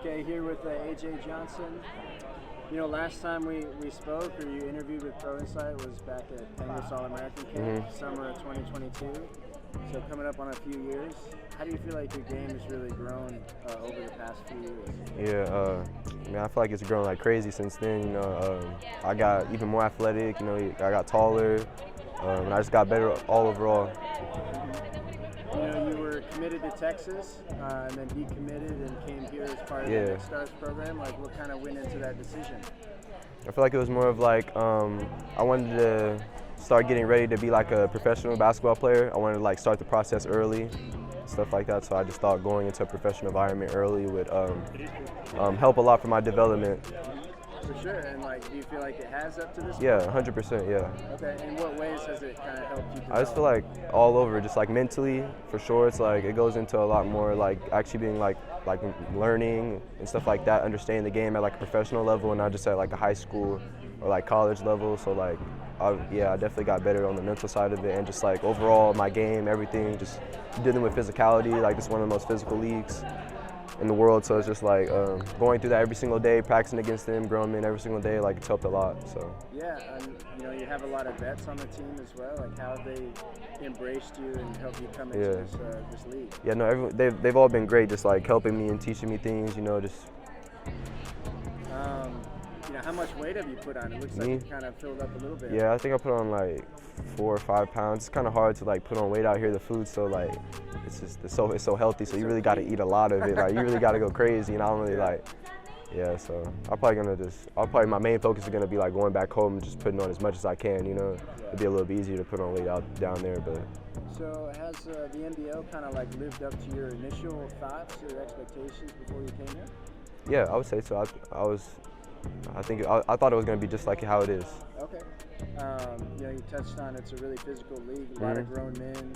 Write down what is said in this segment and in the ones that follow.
Okay, here with AJ Johnson. You know, last time we spoke or you interviewed with Pro Insight was back at Penguins All-American Camp, summer of 2022. So coming up on a few years, how do you feel like your game has really grown over the past few years? Yeah, I feel like it's grown like crazy since then. You know, I got even more athletic. You know, I got taller, and I just got better all overall. You know, you were committed to Texas, and then decommitted and came here as part of the Next Stars program. Like, what kind of went into that decision? I feel like it was more of like I wanted to start getting ready to be like a professional basketball player. I wanted to like start the process early, stuff like that. So I just thought going into a professional environment early would help a lot for my development. For sure, and like, do you feel like it has up to this point? Yeah, 100%, yeah. Okay, in what ways has it kind of helped you develop? I just feel like all over, just like mentally, for sure. It's like it goes into a lot more like actually being like learning and stuff like that, understanding the game at like a professional level and not just at like a high school or like college level. So like, I definitely got better on the mental side of it, and just like overall my game, everything, just dealing with physicality. Like, it's one of the most physical leagues in the world, so it's just like going through that every single day, practicing against them, growing men every single day, like it's helped a lot. So yeah, and you know, you have a lot of vets on the team as well. Like, how have they embraced you and helped you come into this league? Yeah, no, they've all been great, just like helping me and teaching me things. You know, just. You know, how much weight have you put on? It looks like you've kind of filled up a little bit. Yeah, I think I put on like 4 or 5 pounds. It's kind of hard to like put on weight out here. The food, so like, it's so healthy. So you really got to eat a lot of it. Like, you really got to go crazy. And I don't really like. Yeah, so my main focus is gonna be like going back home and just putting on as much as I can. You know, it'd be a little bit easier to put on weight out down there, but. So has the NBL kind of like lived up to your initial thoughts or expectations before you came here? Yeah, I would say so. I thought it was going to be just like how it is. Okay. You know, you touched on it's a really physical league, a lot of grown men.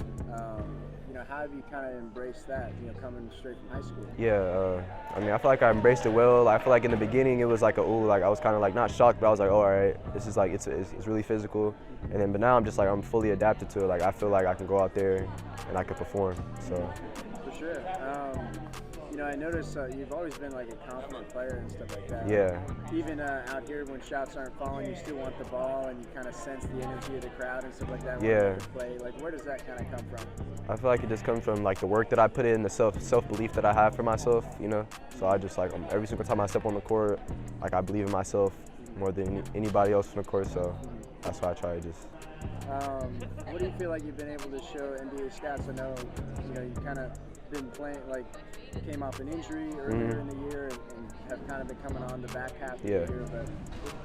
You know, how have you kind of embraced that, you know, coming straight from high school? Yeah, I mean, I feel like I embraced it well. I feel like in the beginning it was like I was kind of like not shocked, but I was like, oh, all right, this is like, it's really physical. But now I'm just like, I'm fully adapted to it. Like, I feel like I can go out there and I can perform, so. For sure. You know, I noticed you've always been like a confident player and stuff like that. Yeah. Even out here when shots aren't falling, you still want the ball and you kind of sense the energy of the crowd and stuff like that when you play. Like, where does that kind of come from? I feel like it just comes from like the work that I put in, the self-belief that I have for myself, you know. So I just like, every single time I step on the court, like, I believe in myself more than anybody else on the court, so that's why I try to just. What do you feel like you've been able to show NBA scouts? I know, you know, you kind of been playing, like, came off an injury earlier in the year and have kind of been coming on the back half of the year, but,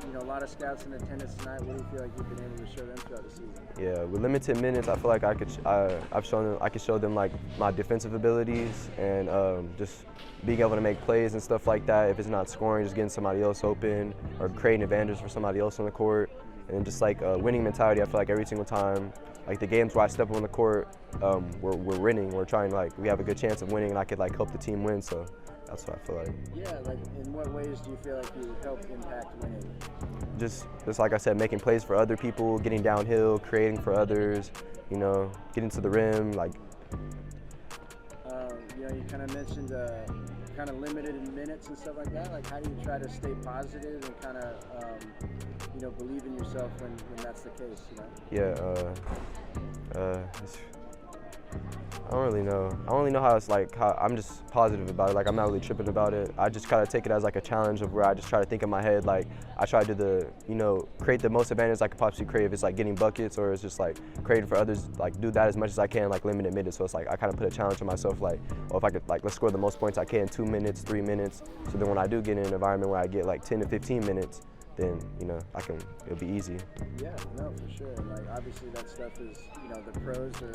you know, a lot of scouts in attendance tonight. What do you feel like you've been able to show them throughout the season? Yeah, with limited minutes, I feel like I could show them like my defensive abilities and just being able to make plays and stuff like that. If it's not scoring, just getting somebody else open or creating advantage for somebody else on the court. And just like winning mentality, I feel like every single time, like the games where I step on the court, we're winning. We're trying to, like, we have a good chance of winning, and I could like help the team win. So that's what I feel like. Yeah, like, in what ways do you feel like you help impact winning? Just like I said, making plays for other people, getting downhill, creating for others. You know, getting to the rim, like. You know, you kind of mentioned kind of limited in minutes and stuff like that. Like, how do you try to stay positive and kind of, you know, believe in yourself when that's the case, you know? Yeah, I don't really know. I don't really know how it's like, how I'm just positive about it. Like, I'm not really tripping about it. I just kind of take it as like a challenge of where I just try to think in my head, like, I try to create the most advantage I could possibly create. If it's like getting buckets or it's just like creating for others, like do that as much as I can, like limited minutes. So it's like, I kind of put a challenge on myself, like, oh, if I could, like, let's score the most points I can, 2 minutes, 3 minutes. So then when I do get in an environment where I get like 10 to 15 minutes, then, you know, it'll be easy. Yeah, no, for sure. Like, obviously that stuff is, you know, the pros are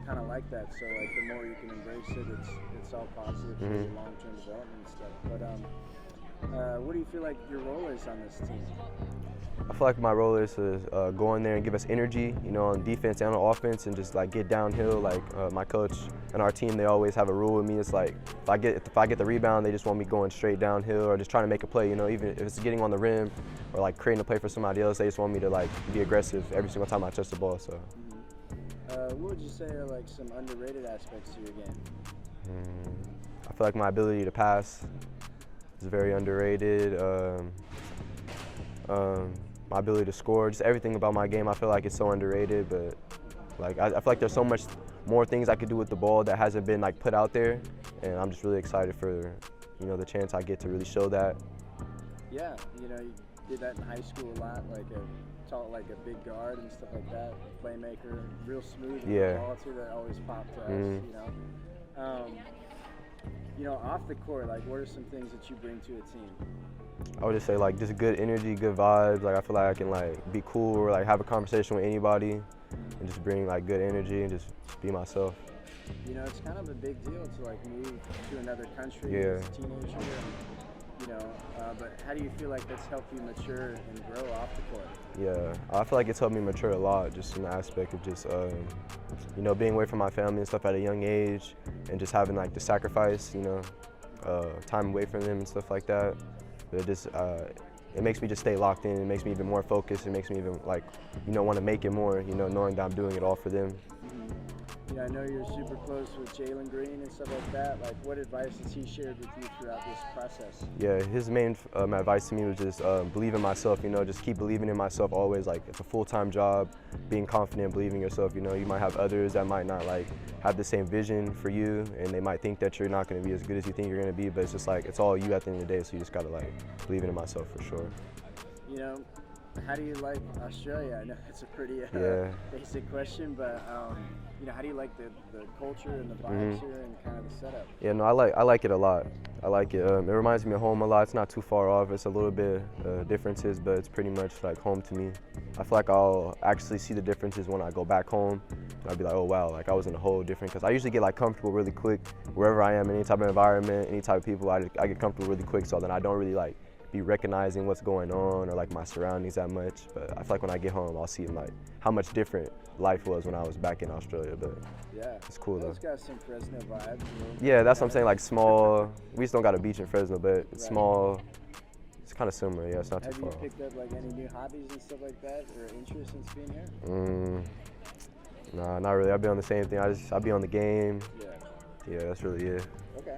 kind of like that. So, like, the more you can embrace it, it's all positive for your long-term development and stuff. But what do you feel like your role is on this team? I feel like my role is to go in there and give us energy, you know, on defense and on offense, and just like get downhill. Like my coach and our team, they always have a rule with me. It's like if I get the rebound, they just want me going straight downhill or just trying to make a play. You know, even if it's getting on the rim or like creating a play for somebody else, they just want me to like be aggressive every single time I touch the ball. So. What would you say are like some underrated aspects to your game? I feel like my ability to pass is very underrated. My ability to score, just everything about my game, I feel like it's so underrated. But like I feel like there's so much more things I could do with the ball that hasn't been like put out there, and I'm just really excited for the chance I get to really show that. Yeah, you did that in high school a lot, like a big guard and stuff like that, playmaker, real smooth with the ball too. That always popped to us, off the court, like what are some things that you bring to a team? I would just say like just good energy, good vibes. Like I feel like I can like be cool or like have a conversation with anybody and just bring like good energy and just be myself. It's kind of a big deal to like move to another country as a teenager. But how do you feel like that's helped you mature and grow off the court? Yeah, I feel like it's helped me mature a lot, just in the aspect of just, being away from my family and stuff at a young age, and just having like the sacrifice, time away from them and stuff like that. But it makes me just stay locked in. It makes me even more focused. It makes me even like, want to make it more, knowing that I'm doing it all for them. I know you're super close with Jalen Green and stuff like that. Like, what advice has he shared with you throughout this process? Yeah, his main advice to me was just believe in myself. Just keep believing in myself always. Like, it's a full-time job. Being confident, believing in yourself. You might have others that might not like have the same vision for you, and they might think that you're not going to be as good as you think you're going to be. But it's just like it's all you at the end of the day. So you just gotta like believe in myself for sure. How do you like Australia? I know it's a pretty basic question, but how do you like the culture and the vibes here and kind of the setup? Yeah, no, I like it a lot. I like it. It reminds me of home a lot. It's not too far off. It's a little bit differences, but it's pretty much like home to me. I feel like I'll actually see the differences when I go back home. I'll be like, oh wow, like I was in a whole different. Because I usually get like comfortable really quick wherever I am, in any type of environment, any type of people. I get comfortable really quick, so then I don't really like be recognizing what's going on or like my surroundings that much. But I feel like when I get home, I'll see like how much different life was when I was back in Australia. But yeah, it's cool though. It's got some Fresno vibes. Yeah, that's what I'm saying. Like small. We just don't got a beach in Fresno, but it's small. It's kind of similar. Yeah, it's not too far. Have you picked up like any new hobbies and stuff like that, or interests since being here? Nah, not really. I've been on the same thing. I'll be on the game. Yeah, that's really it. Okay.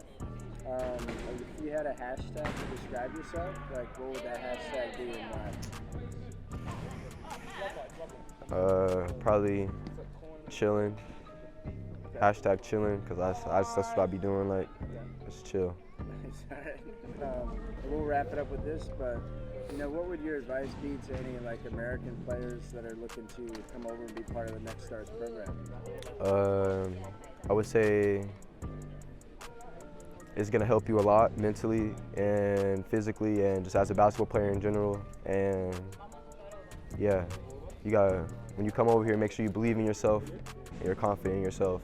If you had a hashtag to describe yourself, like what would that hashtag be and why? Probably chilling. Okay. Hashtag chilling, because that's what I be doing, like, just chill. We'll wrap it up with this, but what would your advice be to any like American players that are looking to come over and be part of the Next Stars program? I would say it's going to help you a lot mentally and physically and just as a basketball player in general. And yeah, when you come over here, make sure you believe in yourself and you're confident in yourself,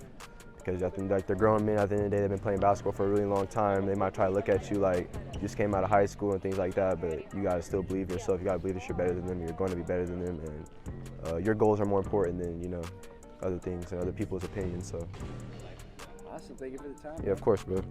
because I think like they're grown men at the end of the day. They've been playing basketball for a really long time. They might try to look at you like you just came out of high school and things like that, but you got to still believe in yourself. You got to believe that you're better than them. You're going to be better than them, and your goals are more important than other things and other people's opinions. So awesome. Thank you for the time. Yeah, of course, bro.